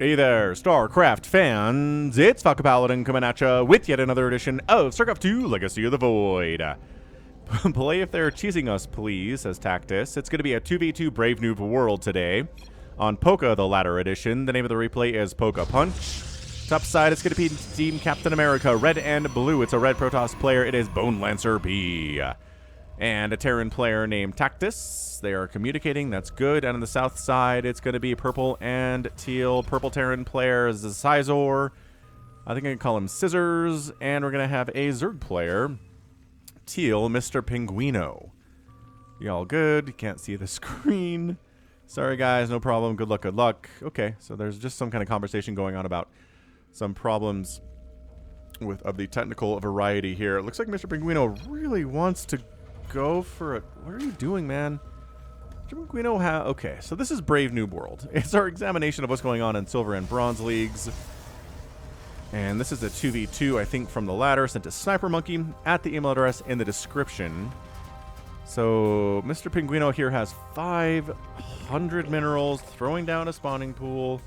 Hey there, StarCraft fans! It's Falcon Paladin coming at ya with yet another edition of StarCraft 2 Legacy of the Void. Play if they're cheesing us, please, says tAcTuS. It's going to be a 2v2 Brave Noob world today. On Polka, the latter edition. The name of the replay is Polka Punch. Top side, it's going to be Team Captain America, red and blue. It's a red Protoss player. It is BoneLancerB. And a Terran player named tAcTuS. They are communicating. That's good. And on the south side, it's going to be purple and teal. Purple Terran player is Zcisor. I think I can call him Scissors. And we're going to have a Zerg player, teal, Mrpinguino. Y'all good? You can't see the screen. Sorry, guys. No problem. Good luck. Good luck. Okay, so there's just some kind of conversation going on about some problems of the technical variety here. It looks like Mrpinguino really wants to go for it. What are you doing, man? Mrpinguino okay, so this is Brave Noob World. It's our examination of what's going on in Silver and Bronze Leagues. And this is a 2v2, I think, from the ladder, sent to Snipermonkey at the email address in the description. So, Mrpinguino here has 500 minerals, throwing down a spawning pool,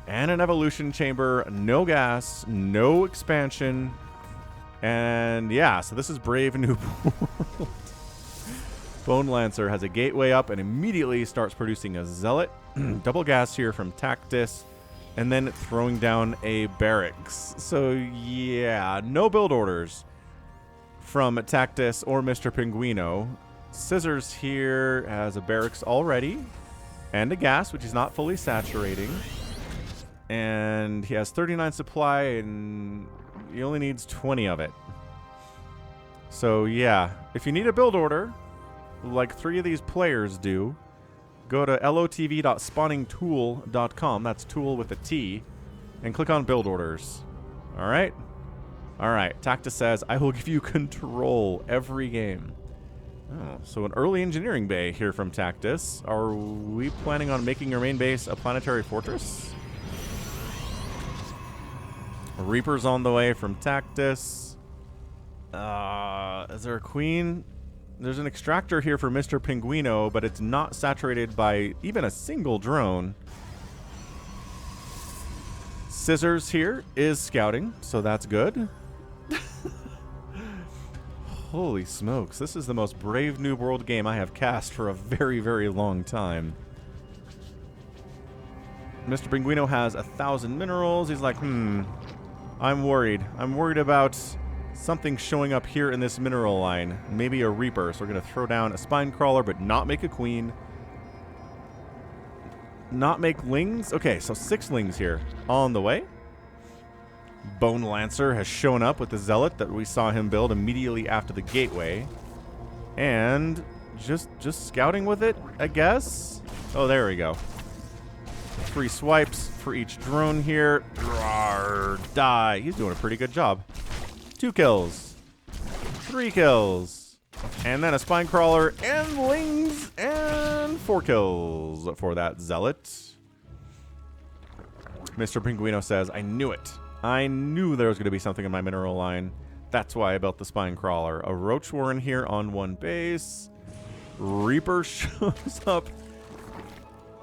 and an evolution chamber, no gas, no expansion. And yeah, so this is Brave Noob World. BoneLancer has a gateway up and immediately starts producing a zealot. Double gas here from tAcTuS, and then throwing down a barracks. So yeah, no build orders from tAcTuS or Mrpinguino. Scissors here has a barracks already, and a gas, which is not fully saturating. And he has 39 supply, and he only needs 20 of it. So yeah, if you need a build order, like 3 of these players do, go to LOTV.spawningtool.com, that's tool with a T, and click on build orders. Alright? Alright, tAcTuS says, I will give you control every game. Oh, so an early engineering bay here from tAcTuS. Are we planning on making your main base a planetary fortress? Reaper's on the way from tAcTuS. Is there a queen? There's an extractor here for Mrpinguino, but it's not saturated by even a single drone. Scissors here is scouting, so that's good. Holy smokes, this is the most Brave Noob World game I have cast for a very, very long time. Mrpinguino has 1,000 minerals. He's like, I'm worried. I'm worried about something showing up here in this mineral line. Maybe a Reaper. So we're going to throw down a Spine Crawler, but not make a Queen. Not make Lings. Okay, so 6 Lings here on the way. BoneLancer has shown up with the Zealot that we saw him build immediately after the gateway. And just scouting with it, I guess. Oh, there we go. 3 swipes for each drone here. Die. He's doing a pretty good job. 2 kills. 3 kills. And then a Spine Crawler and Lings. And 4 kills for that Zealot. Mrpinguino says, I knew it. I knew there was going to be something in my mineral line. That's why I built the Spine Crawler. A Roach Warren here on 1 base. Reaper shows up.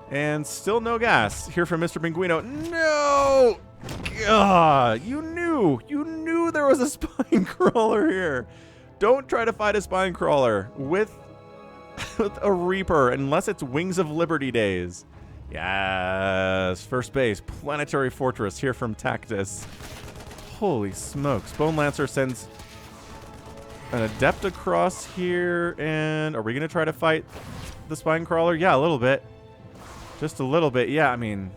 And still no gas here from Mrpinguino. No! God, you knew there was a Spine Crawler here. Don't try to fight a Spine Crawler with a Reaper unless it's Wings of Liberty days. Yes, first base, Planetary Fortress here from tAcTuS. Holy smokes. BoneLancer sends an Adept across here, and are we going to try to fight the Spine Crawler? Yeah, a little bit. Just a little bit. Yeah, I mean,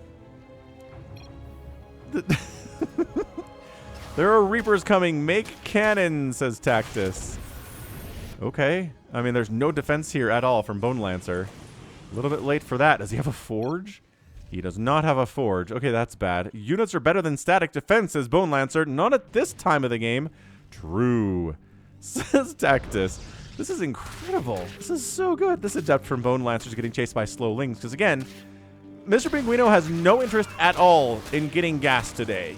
there are Reapers coming. Make cannon, says tAcTuS. Okay. I mean, there's no defense here at all from BoneLancer. A little bit late for that. Does he have a forge? He does not have a forge. Okay, that's bad. Units are better than static defense, says BoneLancer. Not at this time of the game. True, says tAcTuS. This is incredible. This is so good. This Adept from BoneLancer is getting chased by slow Lings. Because again, Mrpinguino has no interest at all in getting gas today.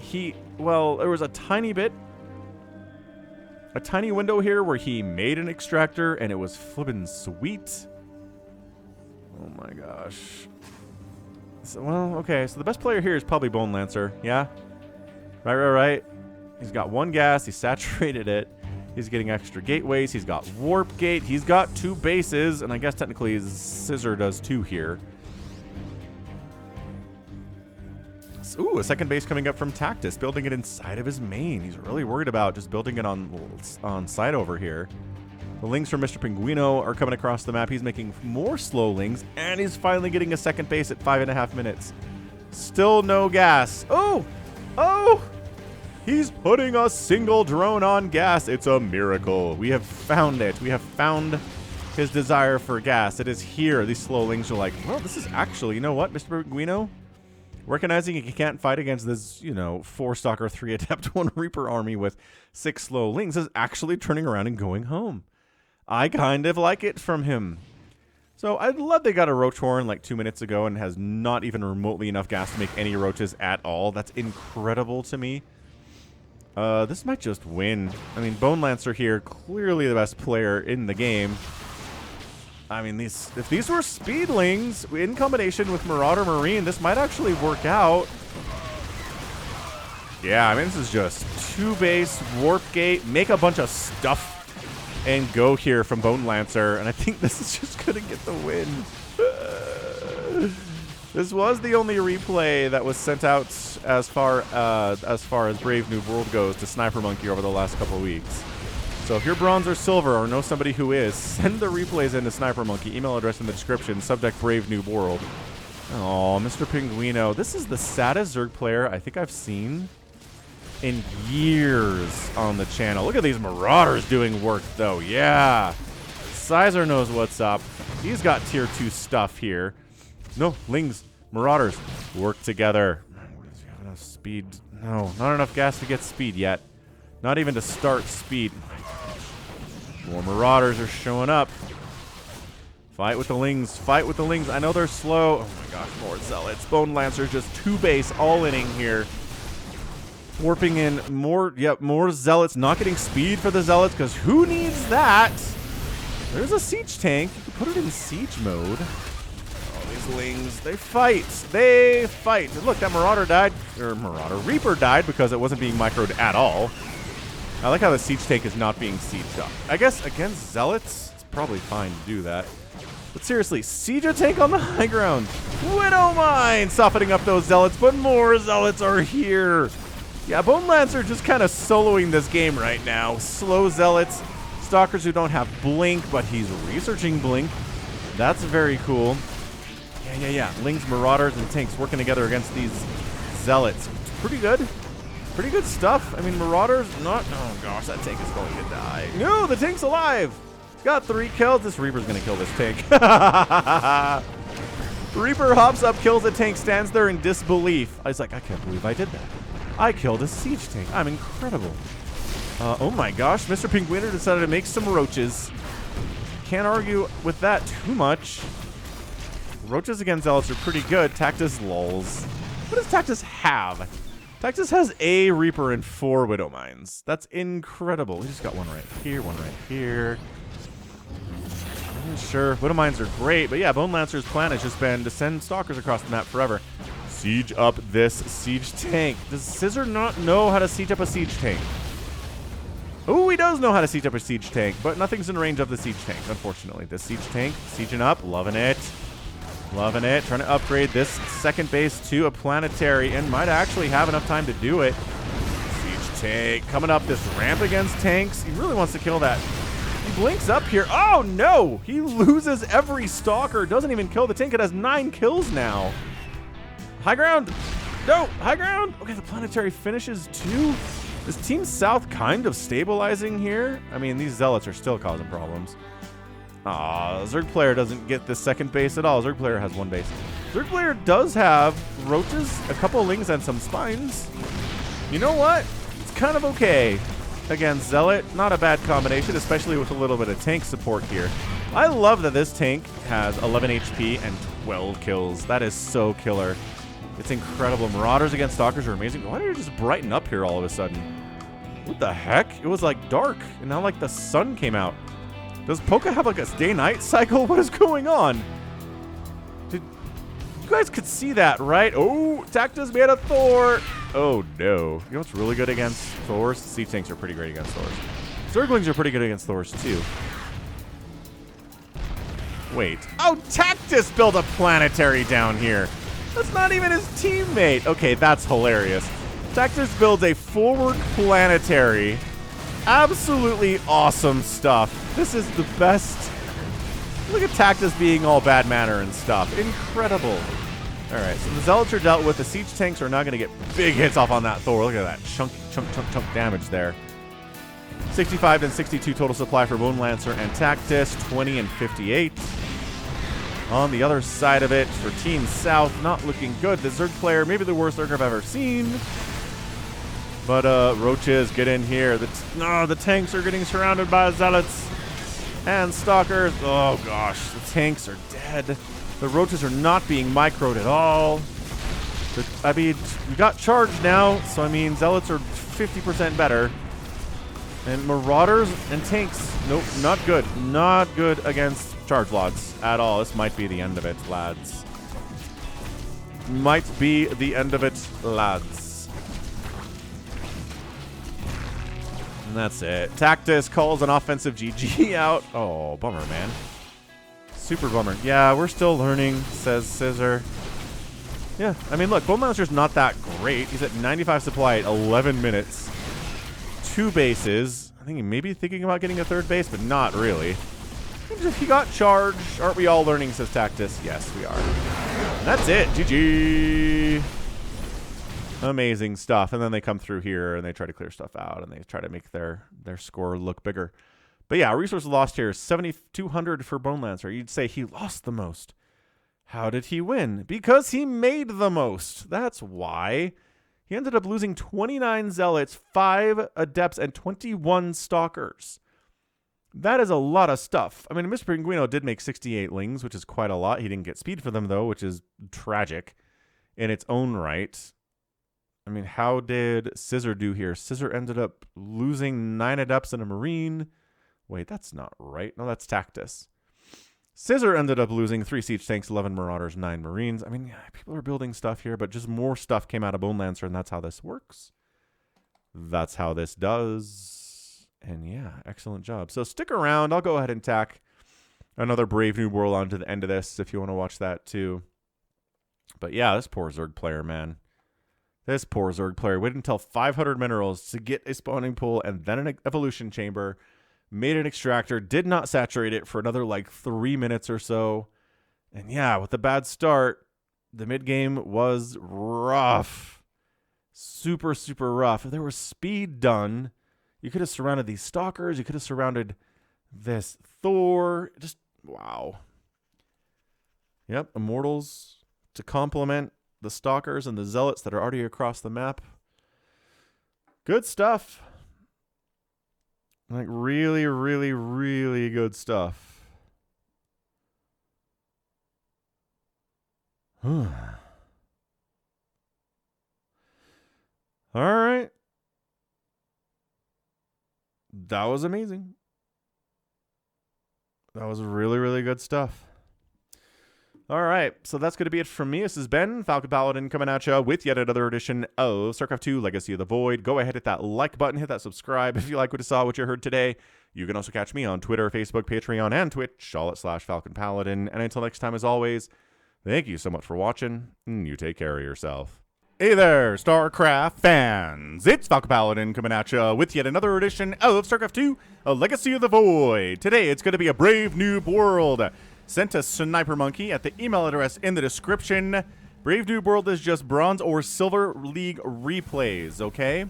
Well, there was a tiny window here where he made an extractor and it was flippin' sweet. Oh my gosh. So, well, okay, so the best player here is probably BoneLancer, yeah? Right. He's got 1 gas, he saturated it. He's getting extra gateways, he's got warp gate, he's got 2 bases, and I guess technically Zcisor does 2 here. Ooh, a second base coming up from tAcTuS, building it inside of his main. He's really worried about just building it on site over here. The lings from Mrpinguino are coming across the map. He's making more slow lings, and he's finally getting a second base at 5.5 minutes. Still no gas. Oh! He's putting a single drone on gas. It's a miracle. We have found it. We have found his desire for gas. It is here. These slow lings are like, well, this is actually, you know what, Mrpinguino? Recognizing he can't fight against this, 4 Stalker, 3 Adept, 1 Reaper army with 6 slow lings is actually turning around and going home. I kind of like it from him. So I love they got a roach horn like 2 minutes ago and has not even remotely enough gas to make any roaches at all. That's incredible to me. This might just win. I mean, BoneLancer here, clearly the best player in the game. I mean, if these were speedlings in combination with Marauder Marine, this might actually work out. Yeah, I mean, this is just 2 base, warp gate, make a bunch of stuff, and go here from BoneLancer. And I think this is just going to get the win. This was the only replay that was sent out as far as Brave New World goes to Snipermonkey over the last couple of weeks. So if you're bronze or silver or know somebody who is, send the replays into Snipermonkey. Email address in the description. Subject Brave New World. Oh, Mrpinguino. This is the saddest Zerg player I think I've seen in years on the channel. Look at these Marauders doing work, though. Yeah. Zcisor knows what's up. He's got tier 2 stuff here. No, lings, Marauders, work together. Does he have enough speed? No, not enough gas to get speed yet. Not even to start speed. More Marauders are showing up. Fight with the lings. Fight with the lings. I know they're slow. Oh my gosh, more Zealots. BoneLancer's just 2 base all-inning here. Warping in more, more Zealots. Not getting speed for the Zealots, because who needs that? There's a siege tank. You can put it in siege mode. Oh, these lings, they fight. They fight. And look, that Marauder died. Or Reaper died because it wasn't being microed at all. I like how the siege tank is not being sieged up. I guess against Zealots, it's probably fine to do that. But seriously, siege a tank on the high ground. Widowmine softening up those Zealots, but more Zealots are here. Yeah, BoneLancer just kind of soloing this game right now. Slow Zealots, Stalkers who don't have Blink, but he's researching Blink. That's very cool. Yeah. Lings, Marauders, and tanks working together against these Zealots. It's pretty good. Pretty good stuff. I mean, Marauders, not... Oh, gosh, that tank is going to die. No, the tank's alive. He's got 3 kills. This Reaper's going to kill this tank. Reaper hops up, kills the tank, stands there in disbelief. I was like, I can't believe I did that. I killed a siege tank. I'm incredible. Oh, my gosh. Mrpinguino decided to make some roaches. Can't argue with that too much. Roaches against Zealots are pretty good. tAcTuS lulls. What does tAcTuS have? tAcTuS has a Reaper and 4 Widowmines. That's incredible. We just got one right here, one right here. Sure, Widowmines are great, but yeah, BoneLancer's plan has just been to send Stalkers across the map forever. Siege up this siege tank. Does Zcisor not know how to siege up a siege tank? Oh, he does know how to siege up a siege tank, but nothing's in range of the siege tank, unfortunately. This siege tank, sieging up, loving it. Loving it. Trying to upgrade this second base to a planetary and might actually have enough time to do it. Siege tank coming up this ramp against tanks. He really wants to kill that. He blinks up here. Oh, no. He loses every Stalker. Doesn't even kill the tank. It has 9 kills now. High ground. No. High ground. Okay, the planetary finishes 2. Is Team South kind of stabilizing here? I mean, these Zealots are still causing problems. Aw, Zerg player doesn't get the second base at all. Zerg player has 1 base. Zerg player does have roaches, a couple lings, and some spines. You know what? It's kind of okay against Zealot. Not a bad combination, especially with a little bit of tank support here. I love that this tank has 11 HP and 12 kills. That is so killer. It's incredible. Marauders against Stalkers are amazing. Why did it just brighten up here all of a sudden? What the heck? It was like dark, and now like the sun came out. Does Polka have like a day-night cycle? What is going on? You guys could see that, right? Oh, tAcTuS made a Thor. Oh, no. You know what's really good against Thors? Siege tanks are pretty great against Thors. Zerglings are pretty good against Thors, too. Wait. Oh, tAcTuS built a planetary down here. That's not even his teammate. Okay, that's hilarious. tAcTuS builds a forward planetary. Absolutely awesome stuff. This is the best. Look at tAcTuS being all bad manner and stuff. Incredible. All right, so the Zealots are dealt with. The siege tanks are not going to get big hits off on that Thor. Look at that chunk damage there. 65 and 62 total supply for BoneLancer and tAcTuS. 20 and 58. On the other side of it, for Team South, not looking good. The Zerg player, maybe the worst Zerg I've ever seen. But Roaches, get in here. The tanks are getting surrounded by Zealots and Stalkers. Oh gosh, the tanks are dead. The Roaches are not being microed at all. I mean, we got charged now, so I mean, Zealots are 50% better. And Marauders and tanks, nope, not good. Not good against charge logs at all. This might be the end of it, lads. Might be the end of it, lads. And that's it. tAcTuS calls an offensive GG out. Oh, bummer, man. Super bummer. Yeah, we're still learning, says Zcisor. Yeah, I mean, look, BoneLancer's not that great. He's at 95 supply at 11 minutes. 2 bases. I think he may be thinking about getting a 3rd base, but not really. He got charged. Aren't we all learning, says tAcTuS? Yes, we are. And that's it. GG. Amazing stuff. And then they come through here and they try to clear stuff out and they try to make their score look bigger. But yeah, resources lost here is 7,200 for BoneLancer. You'd say he lost the most. How did he win? Because he made the most. That's why. He ended up losing 29 Zealots, 5 Adepts, and 21 Stalkers. That is a lot of stuff. I mean, Mrpinguino did make 68 Lings, which is quite a lot. He didn't get speed for them, though, which is tragic in its own right. I mean, how did Zcisor do here? Zcisor ended up losing 9 Adepts and a Marine. Wait, that's not right. No, that's tAcTuS. Zcisor ended up losing 3 siege tanks, 11 marauders, 9 marines. I mean, yeah, people are building stuff here, but just more stuff came out of BoneLancer, and that's how this works. That's how this does. And yeah, excellent job. So stick around. I'll go ahead and tack another Brave New World onto the end of this if you want to watch that too. But yeah, this poor Zerg player, man. This poor Zerg player waited until 500 minerals to get a spawning pool and then an evolution chamber. Made an extractor, did not saturate it for another like 3 minutes or so. And yeah, with the bad start, the mid game was rough. Super, super rough. If there was speed done, you could have surrounded these Stalkers. You could have surrounded this Thor. Just, wow. Yep, Immortals to complement the Stalkers and the Zealots that are already across the map. Good stuff. Like, really, really, really good stuff. All right. That was amazing. That was really, really good stuff. All right, so that's going to be it from me. This has been Falcon Paladin coming at you with yet another edition of StarCraft 2 Legacy of the Void. Go ahead, hit that like button, hit that subscribe if you like what you saw, what you heard today. You can also catch me on Twitter, Facebook, Patreon, and Twitch, all at /Falcon Paladin. And until next time, as always, thank you so much for watching, and you take care of yourself. Hey there, StarCraft fans! It's Falcon Paladin coming at you with yet another edition of StarCraft 2 A Legacy of the Void. Today, it's going to be a Brave Noob World. Sent to Snipermonkey at the email address in the description. Brave New World is just Bronze or Silver League replays, okay?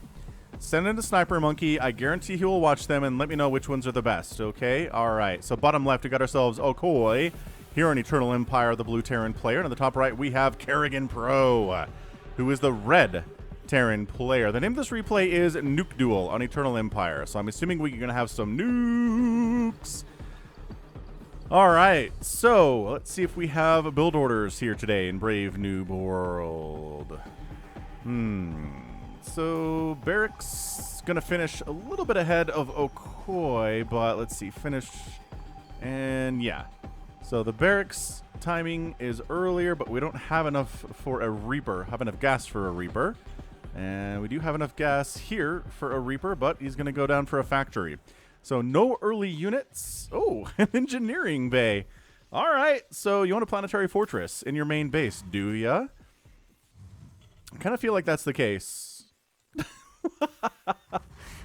Send it to Snipermonkey. I guarantee he will watch them and let me know which ones are the best, okay? All right, so bottom left, we got ourselves Okoi here on Eternal Empire, the blue Terran player. And on the top right, we have Kerrigan Pro, who is the red Terran player. The name of this replay is Nuke Duel on Eternal Empire. So I'm assuming we're going to have some nukes. All right, so let's see if we have build orders here today in Brave New World. So Barracks gonna finish a little bit ahead of Okoi, but let's see, finish, and yeah. So the Barracks timing is earlier, but we don't have enough for a Reaper. Have enough gas for a Reaper. And we do have enough gas here for a Reaper, but he's going to go down for a factory. So no early units. Oh, an engineering bay. All right, so you want a planetary fortress in your main base, do ya? I kind of feel like that's the case.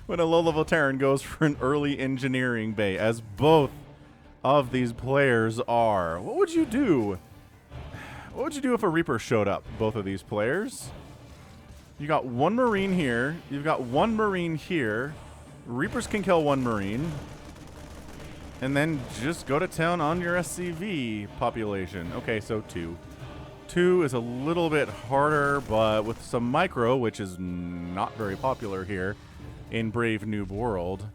When a low-level Terran goes for an early engineering bay, as both of these players are. What would you do? What would you do if a Reaper showed up, both of these players? You got one Marine here. You've got one Marine here. Reapers can kill one Marine. And then just go to town on your SCV population. Okay, so 2. 2 is a little bit harder, but with some micro, which is not very popular here in Brave Noob World,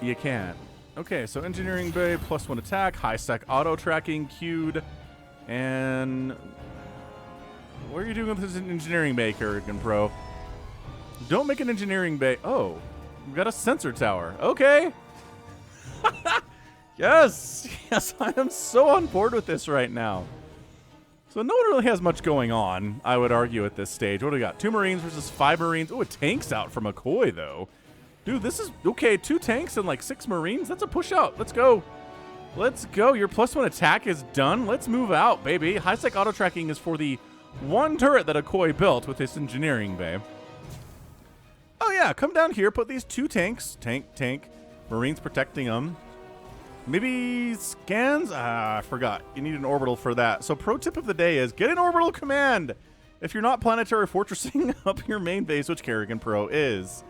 you can't. Okay, so engineering bay, +1 attack, high sec auto tracking queued, and what are you doing with this engineering bay, Kerrigan Pro? Don't make an engineering bay. Oh, we got a sensor tower. Okay. Yes, yes, I am so on board with this right now. So no one really has much going on, I would argue, at this stage. What do we got? 2 Marines versus 5 Marines. Oh, a tank's out from McCoy, though. Dude, this is... Okay, 2 tanks and like 6 Marines. That's a push out. Let's go. Let's go. Your +1 attack is done. Let's move out, baby. High-sec auto-tracking is for the 1 turret that McCoy built with his engineering bay. Oh, yeah. Come down here. Put these 2 tanks. Tank. Marines protecting them. Maybe scans? Ah, I forgot. You need an orbital for that. So pro tip of the day is get an orbital command if you're not planetary fortressing up your main base, which Kerrigan Pro is.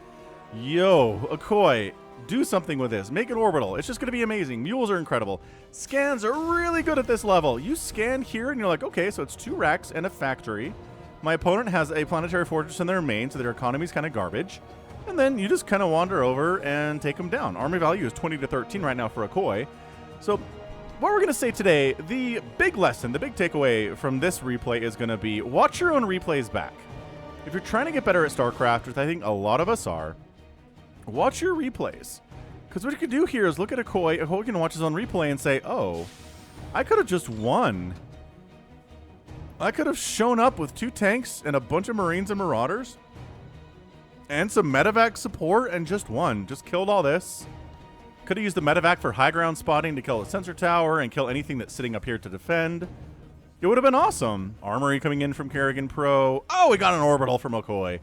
Yo, Akoi, do something with this. Make an orbital. It's just going to be amazing. Mules are incredible. Scans are really good at this level. You scan here and you're like, okay, so it's 2 racks and a factory. My opponent has a planetary fortress in their main, so their economy's kind of garbage. And then you just kind of wander over and take them down. Army value is 20 to 13 right now for Akoi. So what we're going to say today, the big lesson, the big takeaway from this replay is going to be watch your own replays back. If you're trying to get better at StarCraft, which I think a lot of us are, watch your replays. Because what you can do here is look at Akoi. Akoi can watch his own replay and say, oh, I could have just won. I could have shown up with 2 tanks and a bunch of Marines and Marauders and some medevac support and just won. Just killed all this. Could have used the medevac for high ground spotting to kill a sensor tower and kill anything that's sitting up here to defend. It would have been awesome. Armory coming in from Kerrigan Pro. Oh, we got an orbital from McCoy.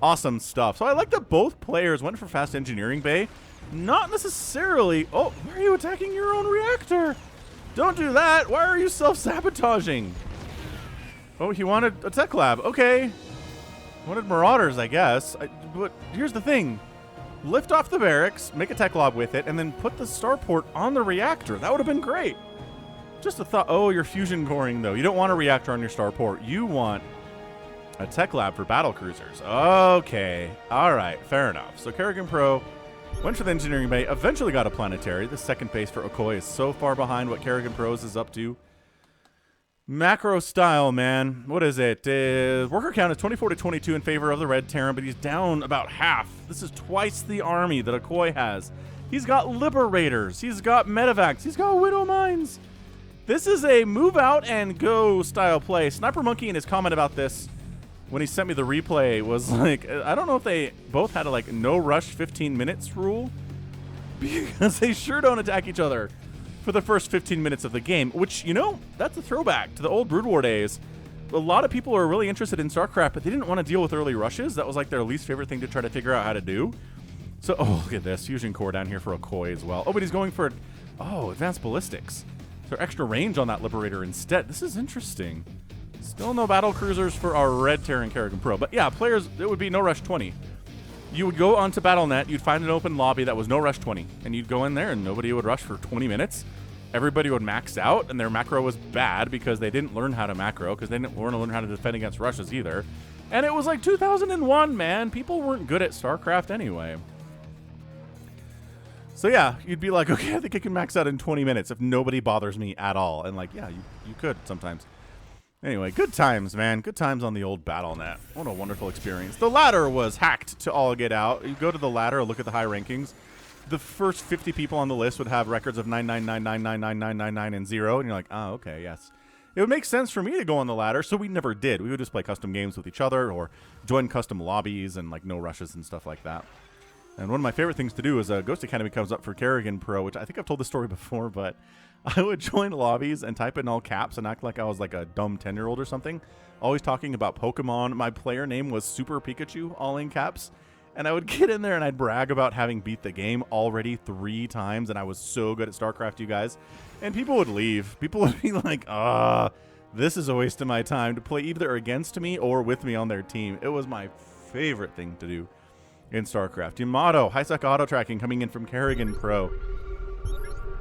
Awesome stuff. So I like that both players went for fast engineering bay. Not necessarily... Oh, why are you attacking your own reactor? Don't do that. Why are you self-sabotaging? Oh, he wanted a tech lab. Okay. Wanted Marauders, I guess. But here's the thing. Lift off the barracks, make a tech lab with it, and then put the starport on the reactor. That would have been great. Just a thought. Oh, you're fusion coring, though. You don't want a reactor on your starport. You want a tech lab for battle cruisers. Okay. All right. Fair enough. So Kerrigan Pro went for the engineering bay, eventually got a planetary. The second base for Akoi is so far behind what Kerrigan Pros is up to. Macro style, man. What is it? Worker count is 24 to 22 in favor of the Red Terran, but he's down about half. This is twice the army that Akoi has. He's got Liberators. He's got Medevacs. He's got Widow Mines. This is a move out and go style play. Snipermonkey in his comment about this when he sent me the replay was like, I don't know if they both had a like no rush 15 minutes rule because they sure don't attack each other for the first 15 minutes of the game, which, you know, that's a throwback to the old Brood War days. A lot of people are really interested in StarCraft, but they didn't want to deal with early rushes. That was like their least favorite thing to try to figure out how to do. So, oh, look at this. Fusion core down here for Akoi as well. Oh, but he's going for, oh, advanced ballistics. So extra range on that Liberator instead. This is interesting. Still no battle cruisers for our Red Terran Kerrigan Pro. But yeah, players, it would be no rush 20. You would go onto BattleNet, you'd find an open lobby that was no rush 20, and you'd go in there and nobody would rush for 20 minutes. Everybody would max out, and their macro was bad because they didn't learn how to macro, because they didn't learn how to defend against rushes either. And it was like 2001, man. People weren't good at StarCraft anyway. So yeah, you'd be like, okay, I think I can max out in 20 minutes if nobody bothers me at all. And like, yeah, you could sometimes. Anyway, good times, man. Good times on the old BattleNet. What a wonderful experience. The ladder was hacked to all get out. You go to the ladder, look at the high rankings. the first 50 people on the list would have records of 999999999 and 0, and you're like, oh, okay, yes. It would make sense for me to go on the ladder, so we never did. We would just play custom games with each other or join custom lobbies and like no rushes and stuff like that. And one of my favorite things to do is Ghost Academy comes up for Kerrigan Pro, which I think I've told this story before, but I would join lobbies and type in all caps and act like I was like a dumb 10-year-old or something, always talking about Pokemon. My player name was Super Pikachu, all in caps. And I would get in there and I'd brag about having beat the game already 3 times, and I was so good at StarCraft, you guys. And people would leave. People would be like, this is a waste of my time to play either against me or with me on their team. It was my favorite thing to do in StarCraft. Yamato, high-sec auto-tracking coming in from Kerrigan Pro.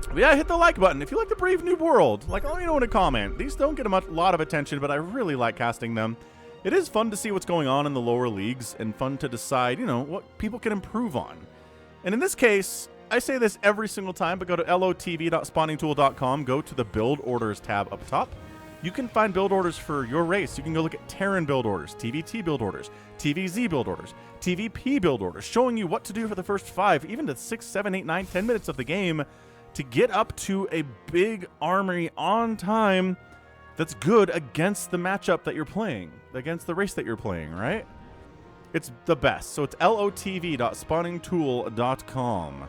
But yeah, hit the like button if you like the Brave New World. Like, let me know in a comment. These don't get a lot of attention, but I really like casting them. It is fun to see what's going on in the lower leagues and fun to decide, you know, what people can improve on. And in this case, I say this every single time, but go to LOTV.spawningtool.com, go to the build orders tab up top. You can find build orders for your race. You can go look at Terran build orders, TVT build orders, TVZ build orders, TVP build orders, showing you what to do for the first 5, even to 6, 7, 8, 9, 10 minutes of the game to get up to a big armory on time that's good against the matchup that you're playing, against the race that you're playing, right? It's the best. So it's LOTV.spawningtool.com.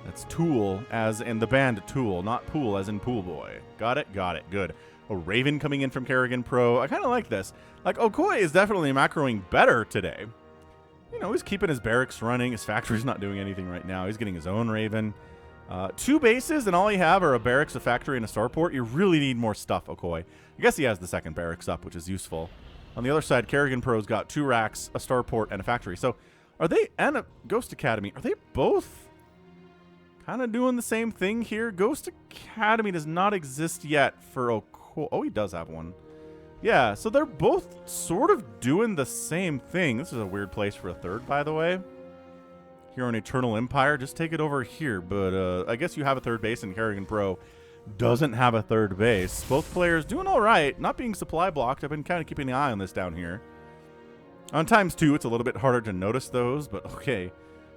That's tool as in the band Tool, not pool as in pool boy. Got it? Got it. Good. A Raven coming in from Kerrigan Pro. I kind of like this. Like, Okoi is definitely macroing better today. You know, he's keeping his barracks running. His factory's not doing anything right now. He's getting his own Raven. 2 bases, and all you have are a barracks, a factory, and a starport. You really need more stuff, Okoi. I guess he has the second barracks up, which is useful. On the other side, Kerrigan Pro's got 2 racks, a starport, and a factory. So, are they, and a Ghost Academy, are they both kind of doing the same thing here? Ghost Academy does not exist yet for Okoi. Oh, he does have one. Yeah, so they're both sort of doing the same thing. This is a weird place for a third, by the way. Here on Eternal Empire, just take it over here. But I guess you have a third base, and Kerrigan Pro doesn't have a third base. Both players doing all right, not being supply blocked. I've been kind of keeping an eye on this down here. On ×2, it's a little bit harder to notice those, but okay.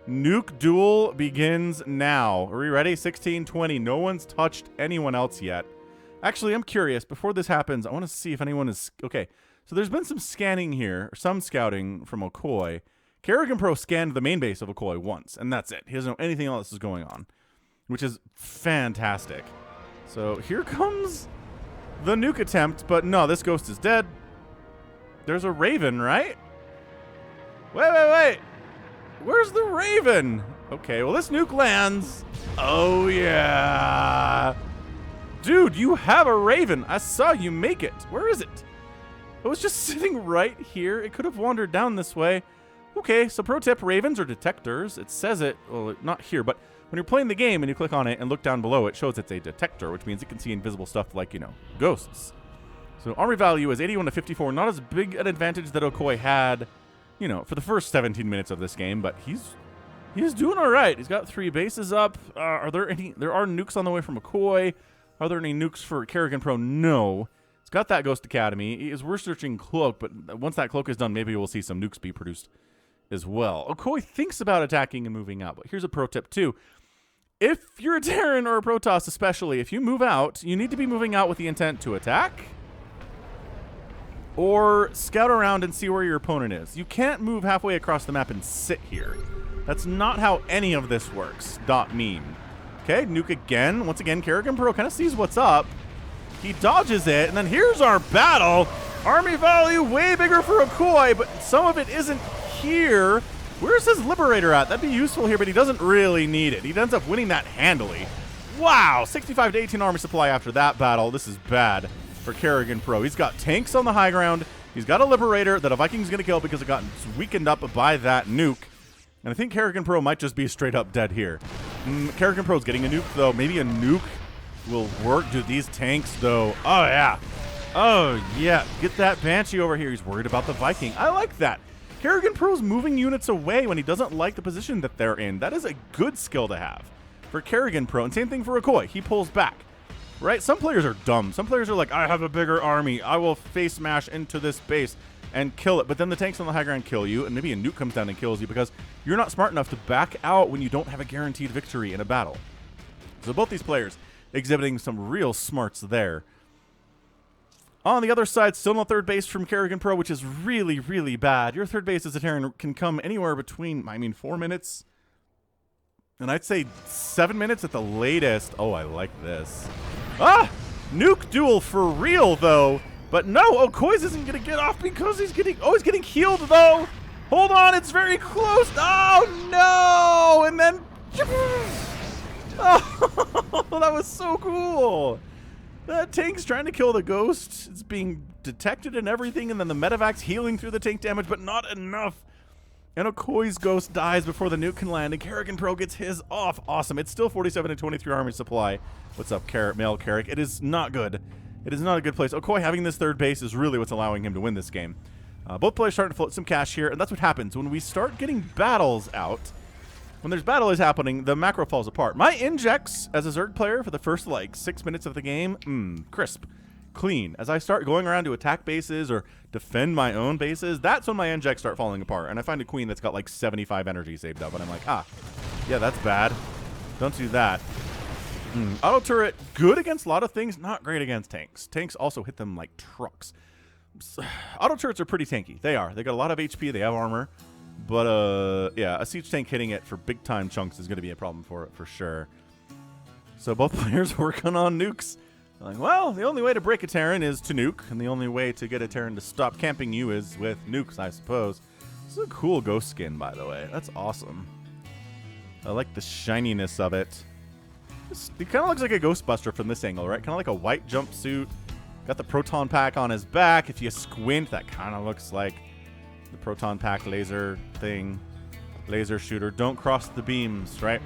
Nuke duel begins now. Are we ready? 16-20. No one's touched anyone else yet. Actually, I'm curious. Before this happens, I want to see if anyone is... Okay, so there's been some scanning here, or some scouting from Okoi. Kerrigan Pro scanned the main base of Okoi once, and that's it. He doesn't know anything else is going on, which is fantastic. So here comes the nuke attempt, but no, this ghost is dead. There's a Raven, right? Wait. Where's the Raven? Okay, well, this nuke lands. Oh, yeah. Dude, you have a Raven. I saw you make it. Where is it? It was just sitting right here. It could have wandered down this way. Okay, so pro tip, Ravens are detectors. It says it, well, not here, but when you're playing the game and you click on it and look down below, it shows it's a detector, which means it can see invisible stuff like, you know, ghosts. So armory value is 81 to 54. Not as big an advantage that Okoi had, you know, for the first 17 minutes of this game, but he's doing all right. He's got 3 bases up. Are there any? There are nukes on the way from Okoi. Are there any nukes for Kerrigan Pro? No. He's got that Ghost Academy. We're searching Cloak, but once that Cloak is done, maybe we'll see some nukes be produced as well. Okoi thinks about attacking and moving out, but here's a pro tip too. If you're a Terran or a Protoss especially, if you move out, you need to be moving out with the intent to attack or scout around and see where your opponent is. You can't move halfway across the map and sit here. That's not how any of this works. Meme. Okay, nuke again. Once again, Kerrigan Pro kind of sees what's up. He dodges it, and then here's our battle. Army value way bigger for Okoi, but some of it isn't here. Where's his Liberator at? That'd be useful here, but he doesn't really need it. He ends up winning that handily. Wow, 65 to 18 army supply after that battle. This is bad for Kerrigan Pro. He's got tanks on the high ground. He's got a Liberator that a Viking's going to kill because it got weakened up by that nuke. And I think Kerrigan Pro might just be straight up dead here. Kerrigan Pro's getting a nuke, though. Maybe a nuke will work. Dude, these tanks, though. Oh, yeah. Oh, yeah. Get that Banshee over here. He's worried about the Viking. I like that. Kerrigan Pro's moving units away when he doesn't like the position that they're in. That is a good skill to have for Kerrigan Pro. And same thing for Okoi. He pulls back, right? Some players are dumb. Some players are like, I have a bigger army. I will face smash into this base. and kill it. But then the tanks on the high ground kill you, and maybe a nuke comes down and kills you because you're not smart enough to back out when you don't have a guaranteed victory in a battle. So both these players exhibiting some real smarts there. On the other side, still no third base from Kerrigan Pro, which is really, really bad. Your third base as a Terran can come anywhere between, 4 minutes, and I'd say 7 minutes at the latest. Oh, I like this. Ah! Nuke duel for real, though. But no, Okoy's isn't going to get off because he's getting healed, though. Hold on, it's very close. Oh, no! And then... Oh, that was so cool. That tank's trying to kill the ghost. It's being detected and everything, and then the medevac's healing through the tank damage, but not enough. And Okoy's ghost dies before the nuke can land, and Kerrigan Pro gets his off. Awesome. It's still 47 and 23 army supply. What's up, male Carrick? It is not good. It is not a good place. Okoy having this third base is really what's allowing him to win this game. Both players starting to float some cash here, and that's what happens when we start getting battles out. When there's battles happening, the macro falls apart. My injects as a Zerg player for the first, 6 minutes of the game, crisp, clean. As I start going around to attack bases or defend my own bases, that's when my injects start falling apart. And I find a queen that's got, 75 energy saved up, and I'm like, yeah, that's bad. Don't do that. Auto turret, good against a lot of things, not great against tanks. Tanks also hit them like trucks. Auto turrets are pretty tanky. They are. They got a lot of HP. They have armor. But, yeah, a siege tank hitting it for big-time chunks is going to be a problem for it, for sure. So both players working on nukes. Like, well, the only way to break a Terran is to nuke, and the only way to get a Terran to stop camping you is with nukes, I suppose. This is a cool ghost skin, by the way. That's awesome. I like the shininess of it. It kind of looks like a Ghostbuster from this angle, right? Kind of like a white jumpsuit. Got the proton pack on his back. If you squint, that kind of looks like the proton pack laser thing. Laser shooter. Don't cross the beams, right?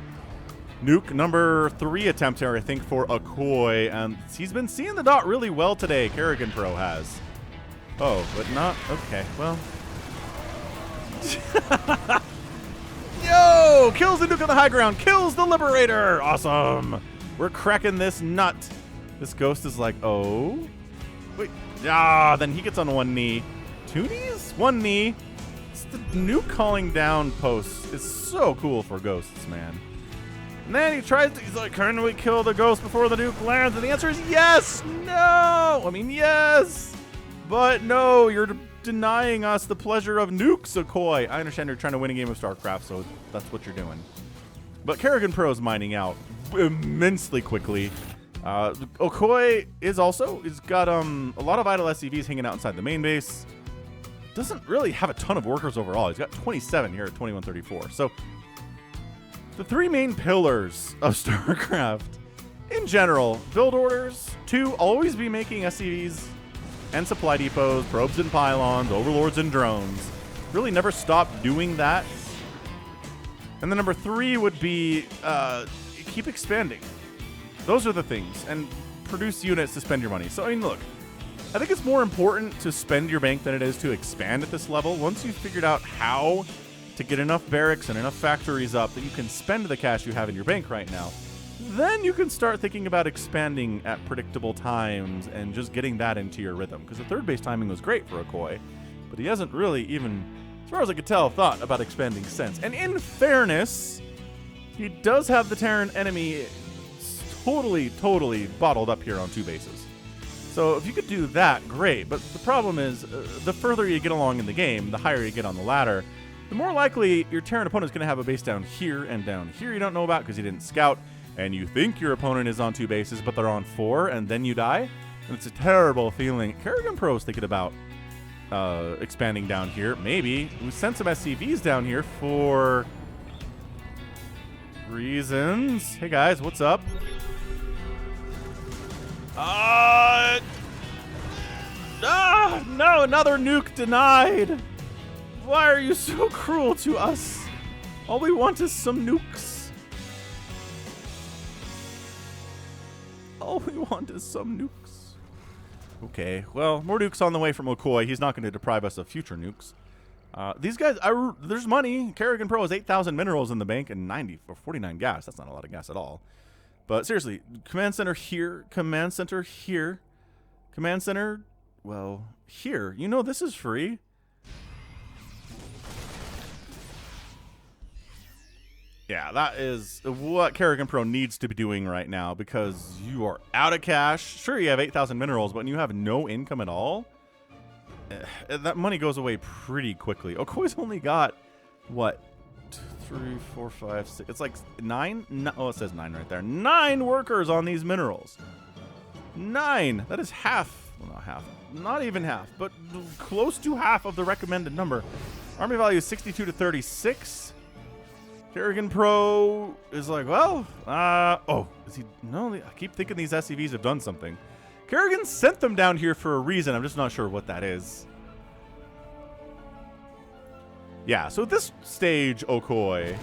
Nuke number 3 attempt here, I think, for Okoy. And he's been seeing the dot really well today. Kerrigan Pro has. Oh, but not... Okay, well... Yo! Kills the nuke on the high ground. Kills the Liberator. Awesome. We're cracking this nut. This ghost is like, oh. Wait. Ah, then he gets on one knee. 2 knees? 1 knee. It's the nuke calling down post. It's so cool for ghosts, man. And then he tries to, he's like, can we kill the ghost before the nuke lands? And the answer is yes. No. I mean, yes. But no, you're denying us the pleasure of nukes, Okoy. I understand you're trying to win a game of StarCraft, so that's what you're doing. But Kerrigan Pro's mining out immensely quickly. Okoy is also, he's got a lot of idle SCVs hanging out inside the main base. Doesn't really have a ton of workers overall. He's got 27 here at 2134. So the 3 main pillars of StarCraft in general, build orders, 2, always be making SCVs and supply depots, probes and pylons, overlords and drones. Really never stop doing that. And then number 3 would be keep expanding. Those are the things. And produce units to spend your money. So, I mean, look, I think it's more important to spend your bank than it is to expand at this level. Once you've figured out how to get enough barracks and enough factories up that you can spend the cash you have in your bank right now, then you can start thinking about expanding at predictable times and just getting that into your rhythm. Because the third base timing was great for Okoy, but he hasn't really even, as far as I could tell, thought about expanding since. And in fairness, he does have the Terran enemy totally bottled up here on 2 bases. So if you could do that, great. But the problem is, the further you get along in the game, the higher you get on the ladder, the more likely your Terran opponent is going to have a base down here and down here you don't know about because you didn't scout. And you think your opponent is on 2 bases, but they're on 4, and then you die. And it's a terrible feeling. Kerrigan Pro is thinking about expanding down here. Maybe. We sent some SCVs down here for reasons. Hey, guys, what's up? No, another nuke denied. Why are you so cruel to us? All we want is some nukes. All we want is some nukes. Okay, well, more nukes on the way from Okoy. He's not going to deprive us of future nukes. These guys, there's money. Kerrigan Pro has 8,000 minerals in the bank and 90 or 49 gas. That's not a lot of gas at all. But seriously, command center here, command center here, command center, well, here. You know this is free. Yeah, that is what Kerrigan Pro needs to be doing right now, because you are out of cash. Sure, you have 8,000 minerals, but when you have no income at all, that money goes away pretty quickly. Okoye's only got, what, 2, 3, 4, 5, 6. It's like 9? No, oh, it says 9 right there. 9 workers on these minerals. 9. That is half. Well, not half. Not even half, but close to half of the recommended number. Army value is 62 to 36. Kerrigan Pro is like, well, oh, is he? No, I keep thinking these SCVs have done something. Kerrigan sent them down here for a reason. I'm just not sure what that is. Yeah, so at this stage, Okoye,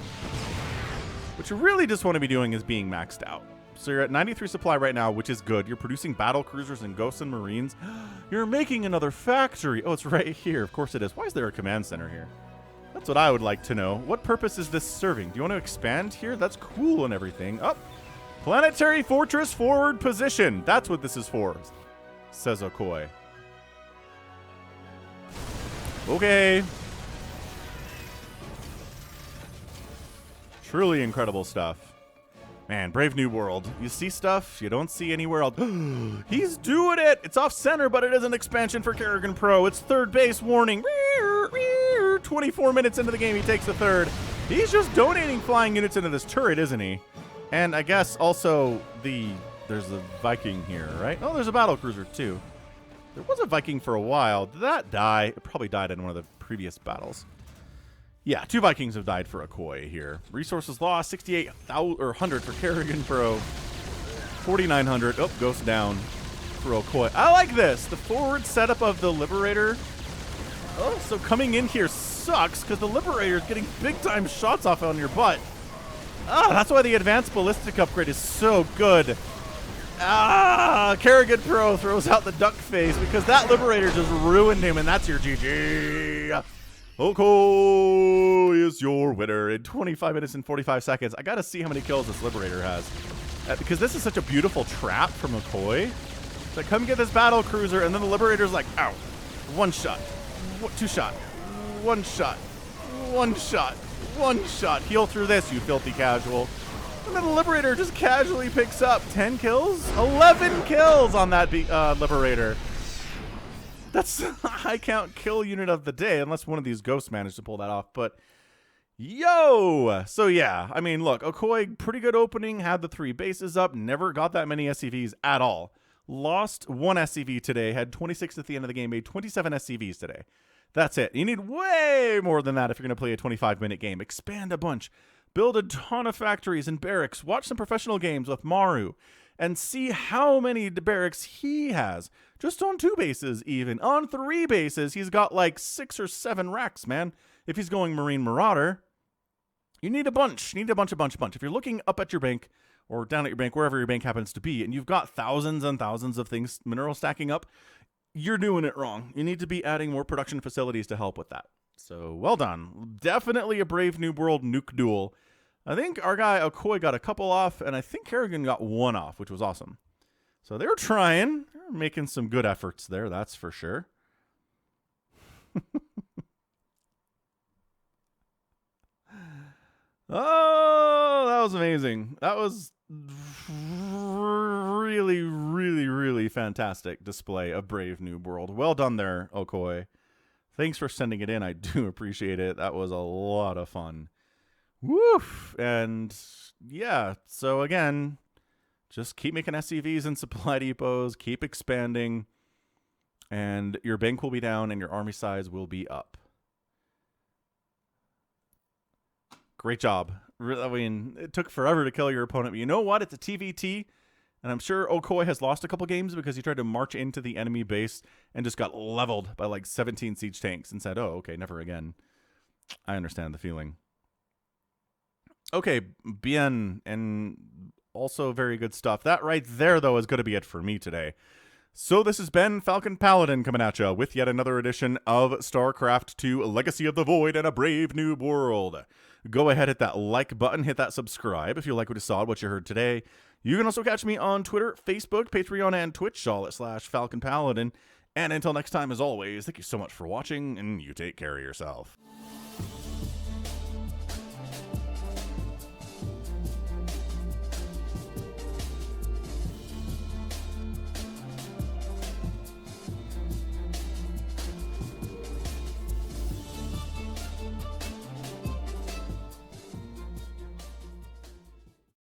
what you really just want to be doing is being maxed out. So you're at 93 supply right now, which is good. You're producing battle cruisers and ghosts and marines. You're making another factory. Oh, it's right here. Of course it is. Why is there a command center here? That's what I would like to know. What purpose is this serving? Do you want to expand here? That's cool and everything. Oh, planetary fortress forward position. That's what this is for, says Okoye. Okay. Truly incredible stuff. Man, brave new world. You see stuff you don't see anywhere else. He's doing it. It's off center, but it is an expansion for Kerrigan Pro. It's third base warning. 24 minutes into the game, he takes the third. He's just donating flying units into this turret, isn't he? And I guess also there's a Viking here, right? Oh, there's a battle cruiser too. There was a Viking for a while. Did that die? It probably died in one of the previous battles. Yeah, 2 Vikings have died for Okoye here. Resources lost, 6,800 for Kerrigan Pro. 4,900. Oh, goes down for Okoye. I like this. The forward setup of the Liberator. Oh, so coming in here sucks because the Liberator is getting big-time shots off on your butt. Ah, that's why the advanced ballistic upgrade is so good. Ah, Kerrigan Pro throws out the duck face because that Liberator just ruined him, and that's your GG. Okoye is your winner in 25 minutes and 45 seconds. I got to see how many kills this Liberator has. Because this is such a beautiful trap from Okoye. It's like, come get this battle cruiser, and then the Liberator's like, ow. 1 shot. 2 shot. 1 shot. 1 shot. 1 shot. Heal through this, you filthy casual. And then the Liberator just casually picks up 10 kills? 11 kills on that Liberator. That's a high count kill unit of the day, unless one of these ghosts managed to pull that off. But, yo! So, yeah. I mean, look, Okoye, pretty good opening, had the 3 bases up, never got that many SCVs at all. Lost 1 SCV today, had 26 at the end of the game, made 27 SCVs today. That's it. You need way more than that if you're going to play a 25-minute game. Expand a bunch. Build a ton of factories and barracks. Watch some professional games with Maru. And see how many barracks he has. Just on 2 bases, even. On 3 bases, he's got like 6 or 7 racks, man. If he's going Marine Marauder, you need a bunch. You need a bunch. If you're looking up at your bank or down at your bank, wherever your bank happens to be, and you've got thousands and thousands of things, minerals stacking up, you're doing it wrong. You need to be adding more production facilities to help with that. So, well done. Definitely a brave new world nuke duel. I think our guy Okoye got a couple off, and I think Kerrigan got 1 off, which was awesome. So they were trying. They were making some good efforts there, that's for sure. Oh, that was amazing. That was really, really, really fantastic display of Brave New World. Well done there, Okoye. Thanks for sending it in. I do appreciate it. That was a lot of fun. Woof! And yeah, so again, just keep making SCVs and supply depots, keep expanding, and your bank will be down and your army size will be up. Great job. I mean, it took forever to kill your opponent, but you know what? It's a TVT, and I'm sure Okoye has lost a couple games because he tried to march into the enemy base and just got leveled by like 17 siege tanks and said, oh, okay, never again. I understand the feeling. Okay, bien, and also very good stuff. That right there, though, is going to be it for me today. So this has been Falcon Paladin coming at you with yet another edition of StarCraft 2 Legacy of the Void and a Brave New World. Go ahead, hit that like button, hit that subscribe if you like what you saw, what you heard today. You can also catch me on Twitter, Facebook, Patreon, and Twitch, all at /Falcon Paladin. And until next time, as always, thank you so much for watching, and you take care of yourself.